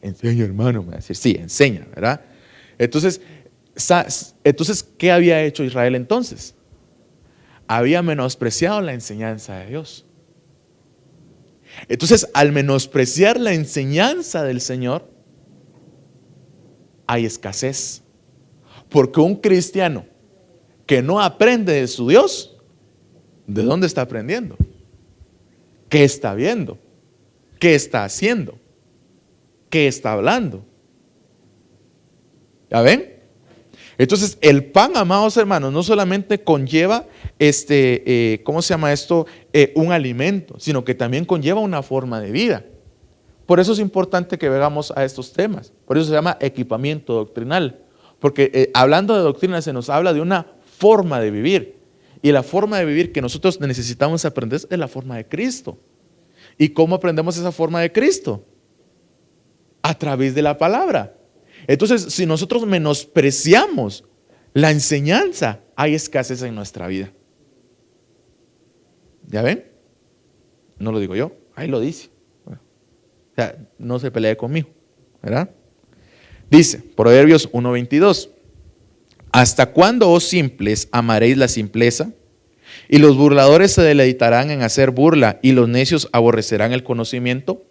Enseña, hermano, me va a decir, sí, enseña, ¿verdad? Entonces, ¿qué había hecho Israel entonces? Había menospreciado la enseñanza de Dios. Entonces, al menospreciar la enseñanza del Señor, hay escasez. Porque un cristiano que no aprende de su Dios, ¿de dónde está aprendiendo? ¿Qué está viendo? ¿Qué está haciendo? ¿Qué está hablando? ¿Ya ven? Entonces, el pan, amados hermanos, no solamente conlleva ¿cómo se llama esto? Un alimento, sino que también conlleva una forma de vida. Por eso es importante que veamos a estos temas. Por eso se llama equipamiento doctrinal. Porque hablando de doctrina se nos habla de una forma de vivir. Y la forma de vivir que nosotros necesitamos aprender es la forma de Cristo. ¿Y cómo aprendemos esa forma de Cristo? A través de la palabra. Entonces, si nosotros menospreciamos la enseñanza, hay escasez en nuestra vida. ¿Ya ven? No lo digo yo, ahí lo dice. O sea, no se pelee conmigo, ¿verdad? Dice, Proverbios 1:22, ¿hasta cuándo, oh simples, amaréis la simpleza? Y los burladores se deleitarán en hacer burla, y los necios aborrecerán el conocimiento.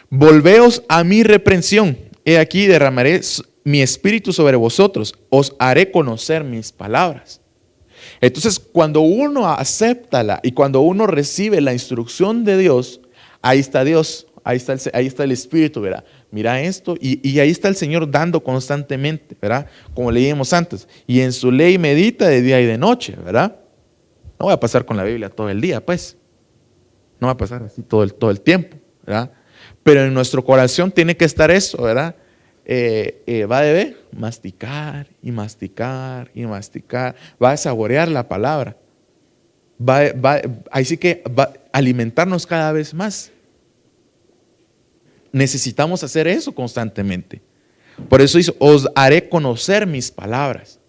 Volveos a mi reprensión, he aquí derramaré mi espíritu sobre vosotros, os haré conocer mis palabras. Entonces, cuando uno acepta y cuando uno recibe la instrucción de Dios, ahí está Dios, ahí está el Espíritu, ¿verdad? Mira esto, y ahí está el Señor dando constantemente, ¿verdad? Como leímos antes, y en su ley medita de día y de noche, ¿verdad? No voy a pasar con la Biblia todo el día, pues. No va a pasar así todo el tiempo, ¿verdad? Pero en nuestro corazón tiene que estar eso, ¿verdad? Va a deber masticar y masticar y masticar. Va a saborear la palabra. Así que va a alimentarnos cada vez más. Necesitamos hacer eso constantemente. Por eso dice, os haré conocer mis palabras.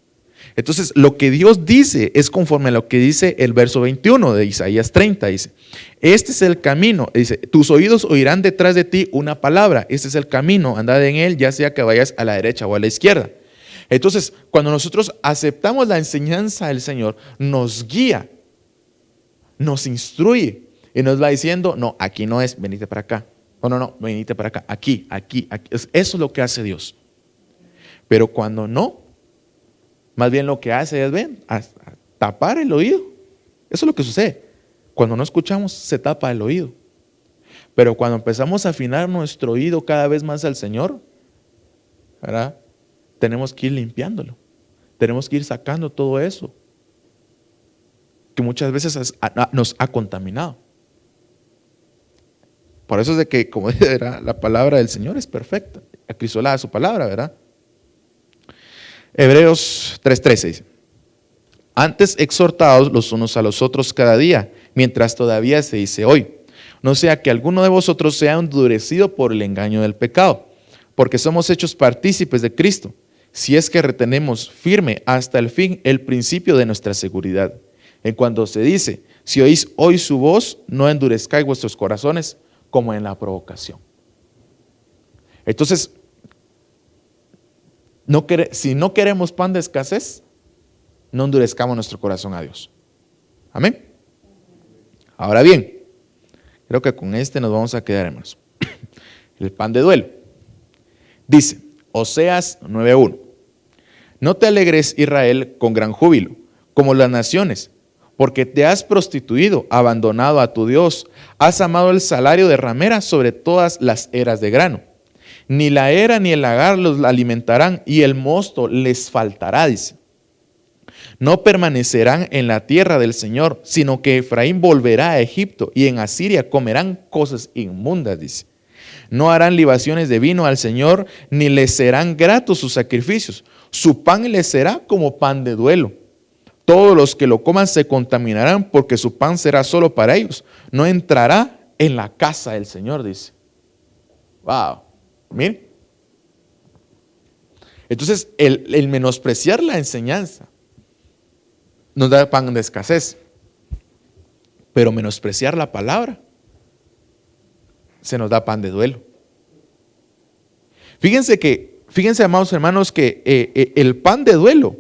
Entonces, lo que Dios dice es conforme a lo que dice el verso 21 de Isaías 30. Dice, este es el camino. Dice, tus oídos oirán detrás de ti una palabra. Este es el camino, andad en él, ya sea que vayas a la derecha o a la izquierda. Entonces, cuando nosotros aceptamos la enseñanza del Señor, nos guía, nos instruye y nos va diciendo, no, aquí no es, venite para acá. No, venite para acá, aquí. Eso es lo que hace Dios. Pero cuando no, más bien lo que hace es, tapar el oído. Eso es lo que sucede. Cuando no escuchamos, se tapa el oído. Pero cuando empezamos a afinar nuestro oído cada vez más al Señor, ¿verdad? Tenemos que ir limpiándolo. Tenemos que ir sacando todo eso que muchas veces nos ha contaminado. Por eso es de que, como dice, la palabra del Señor es perfecta. Acrisolada su palabra, ¿verdad? Hebreos 3:13 dice, antes exhortaos los unos a los otros cada día, mientras todavía se dice hoy, no sea que alguno de vosotros sea endurecido por el engaño del pecado, porque somos hechos partícipes de Cristo, si es que retenemos firme hasta el fin el principio de nuestra seguridad. En cuanto se dice, si oís hoy su voz, no endurezcáis vuestros corazones como en la provocación. Entonces, si no queremos pan de escasez, no endurezcamos nuestro corazón a Dios. Amén. Ahora bien, creo que con nos vamos a quedar, hermanos. El pan de duelo. Dice, Oseas 9:1. No te alegres, Israel, con gran júbilo, como las naciones, porque te has prostituido, abandonado a tu Dios, has amado el salario de ramera sobre todas las eras de grano. Ni la era ni el lagar los alimentarán, y el mosto les faltará, dice. No permanecerán en la tierra del Señor, sino que Efraín volverá a Egipto, y en Asiria comerán cosas inmundas, dice. No harán libaciones de vino al Señor, ni les serán gratos sus sacrificios. Su pan les será como pan de duelo. Todos los que lo coman se contaminarán, porque su pan será solo para ellos. No entrará en la casa del Señor, dice. Wow, miren. Entonces, el menospreciar la enseñanza nos da pan de escasez, pero menospreciar la palabra se nos da pan de duelo. Fíjense, amados hermanos, que el pan de duelo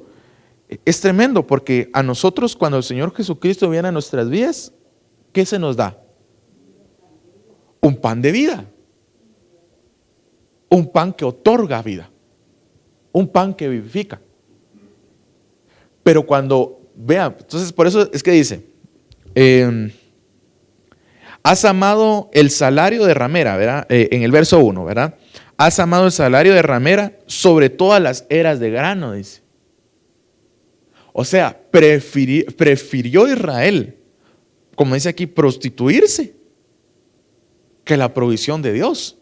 es tremendo, porque a nosotros, cuando el Señor Jesucristo viene a nuestras vidas, ¿qué se nos da? Un pan de vida, un pan que otorga vida, un pan que vivifica. Pero cuando vean, entonces por eso es que dice, has amado el salario de ramera, ¿verdad? En el verso 1, ¿verdad? Has amado el salario de ramera sobre todas las eras de grano, dice. O sea, prefirió Israel, como dice aquí, prostituirse que la provisión de Dios.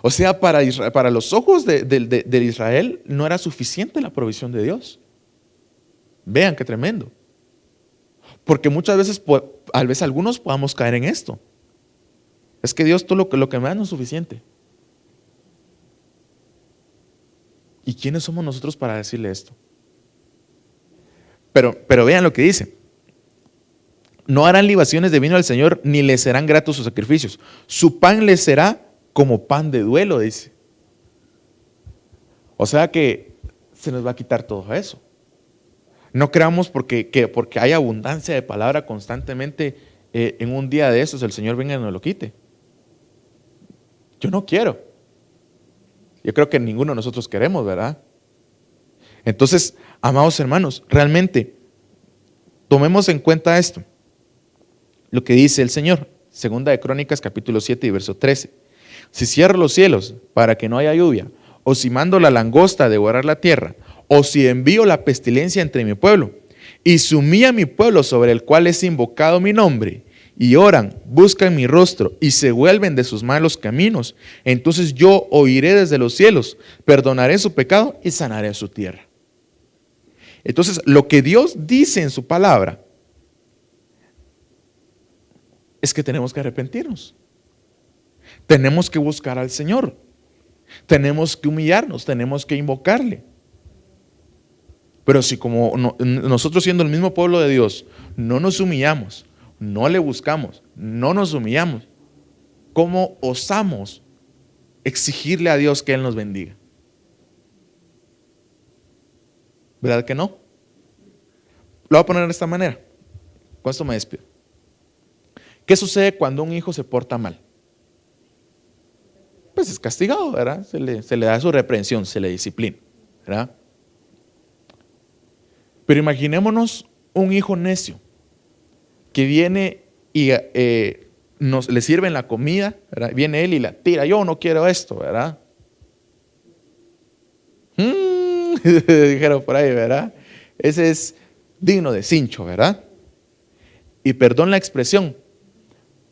O sea, para los ojos de Israel no era suficiente la provisión de Dios. Vean qué tremendo. Porque muchas veces, a veces algunos podamos caer en esto. Es que Dios, todo lo que me da no es suficiente. ¿Y quiénes somos nosotros para decirle esto? Pero vean lo que dice. No harán libaciones de vino al Señor, ni les serán gratos sus sacrificios. Su pan les será como pan de duelo, dice. O sea que se nos va a quitar todo eso. No creamos porque hay abundancia de palabra constantemente, en un día de estos el Señor venga y nos lo quite. Yo no quiero. Yo creo que ninguno de nosotros queremos, ¿verdad? Entonces, amados hermanos, realmente tomemos en cuenta esto. Lo que dice el Señor, segunda de Crónicas capítulo 7 y verso 13. Si cierro los cielos para que no haya lluvia, o si mando la langosta a devorar la tierra, o si envío la pestilencia entre mi pueblo, y se humilla mi pueblo sobre el cual es invocado mi nombre, y oran, buscan mi rostro, y se vuelven de sus malos caminos, entonces yo oiré desde los cielos, perdonaré su pecado y sanaré su tierra. Entonces, lo que Dios dice en su palabra es que tenemos que arrepentirnos. Tenemos que buscar al Señor. Tenemos que humillarnos, tenemos que invocarle. Pero si como nosotros, siendo el mismo pueblo de Dios, no nos humillamos, no le buscamos, no nos humillamos, ¿cómo osamos exigirle a Dios que Él nos bendiga? ¿Verdad que no? Lo voy a poner de esta manera. Con esto me despido. ¿Qué sucede cuando un hijo se porta mal? Pues es castigado, ¿verdad? Se le da su reprensión, se le disciplina, ¿verdad? Pero imaginémonos un hijo necio que viene y le sirven la comida, ¿verdad? Viene él y la tira. Yo no quiero esto, ¿verdad? Dijeron por ahí, ¿verdad? Ese es digno de cincho, ¿verdad? Y perdón la expresión,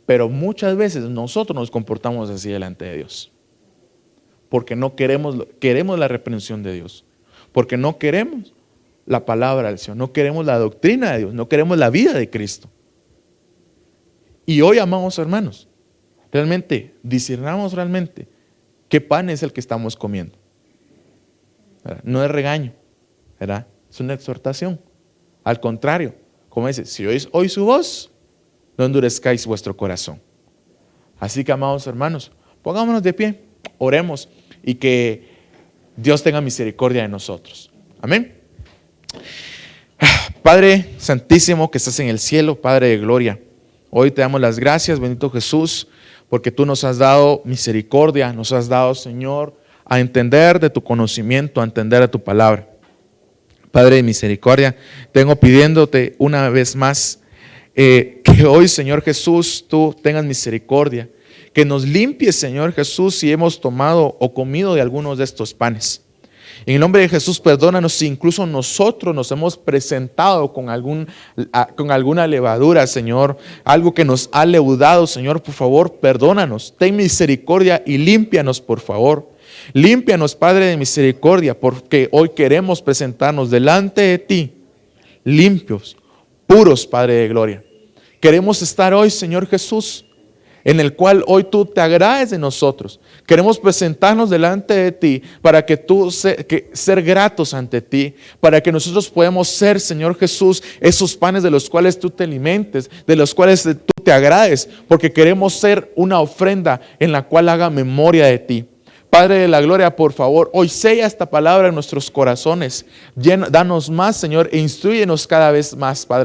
pero muchas veces nosotros nos comportamos así delante de Dios. Porque no queremos la reprensión de Dios. Porque no queremos la palabra del Señor. No queremos la doctrina de Dios. No queremos la vida de Cristo. Y hoy, amados hermanos, realmente discernamos realmente qué pan es el que estamos comiendo. ¿Verdad? No es regaño, ¿verdad? Es una exhortación. Al contrario, como dice, si oís hoy su voz, no endurezcáis vuestro corazón. Así que, amados hermanos, pongámonos de pie, oremos y que Dios tenga misericordia de nosotros. Amén. Padre Santísimo que estás en el cielo, Padre de gloria, hoy te damos las gracias, bendito Jesús, porque tú nos has dado misericordia, nos has dado, Señor, a entender de tu conocimiento, a entender de tu palabra. Padre de misericordia, tengo pidiéndote una vez más que hoy, Señor Jesús, tú tengas misericordia, que nos limpies, Señor Jesús, si hemos tomado o comido de algunos de estos panes. En el nombre de Jesús, perdónanos si incluso nosotros nos hemos presentado con alguna levadura, Señor, algo que nos ha leudado, Señor, por favor, perdónanos. Ten misericordia y límpianos, por favor. Límpianos, Padre de misericordia, porque hoy queremos presentarnos delante de ti, limpios, puros, Padre de gloria. Queremos estar hoy, Señor Jesús, en el cual hoy tú te agrades de nosotros. Queremos presentarnos delante de ti para que ser gratos ante ti, para que nosotros podamos ser, Señor Jesús, esos panes de los cuales tú te alimentes, de los cuales tú te agrades, porque queremos ser una ofrenda en la cual haga memoria de ti. Padre de la gloria, por favor, hoy sella esta palabra en nuestros corazones. Danos más, Señor, e instrúyenos cada vez más, Padre.